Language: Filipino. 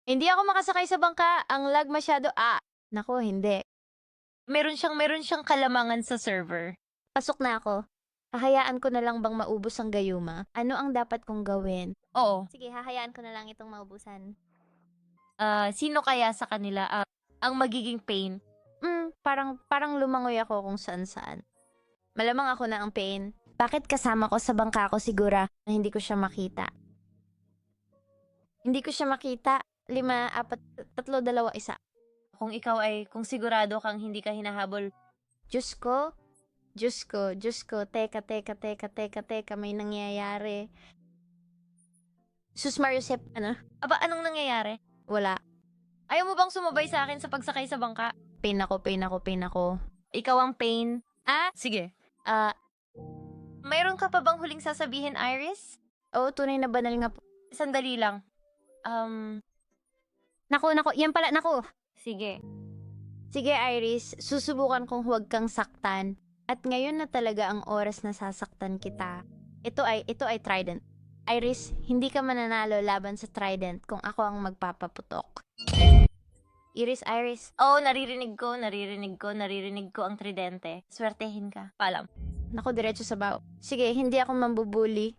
Hindi ako makasakay sa bangka. Ang lag masyado. Naku, hindi. Meron siyang kalamangan sa server. Pasok na ako. Hahayaan ko na lang bang maubos ang gayuma? Ano ang dapat kong gawin? Oo. Sige, hahayaan ko na lang itong maubusan. Sino kaya sa kanila ang magiging pain? Parang lumangoy ako kung saan-saan. Malamang ako na ang pain. Bakit kasama ko sa bangka ko sigura na hindi ko siya makita? Hindi ko siya makita. 5, 4, 3, 2, 1. Kung sigurado kang hindi ka hinahabol, Diyos ko, Diyos ko, Diyos ko, teka, may nangyayari. Sus Mariusep, ano? anong nangyayari? Wala. Ayaw mo bang sumabay sa akin sa pagsakay sa bangka? Pain ako. Ikaw ang pain. Sige. Ah, Mayroon ka pa bang huling sasabihin, Iris? tunay na banal nga po. Sandali lang. Naku, yan pala, naku. Sige. Sige Iris, susubukan kong huwag kang saktan. At ngayon na talaga ang oras na sasaktan kita. Ito ay Trident. Iris, hindi ka mananalo laban sa Trident kung ako ang magpapaputok. Iris. Oh, naririnig ko ang tridente. Swertehin ka. Paalam. Naku, diretso sa bao. Sige, hindi ako mambubuli.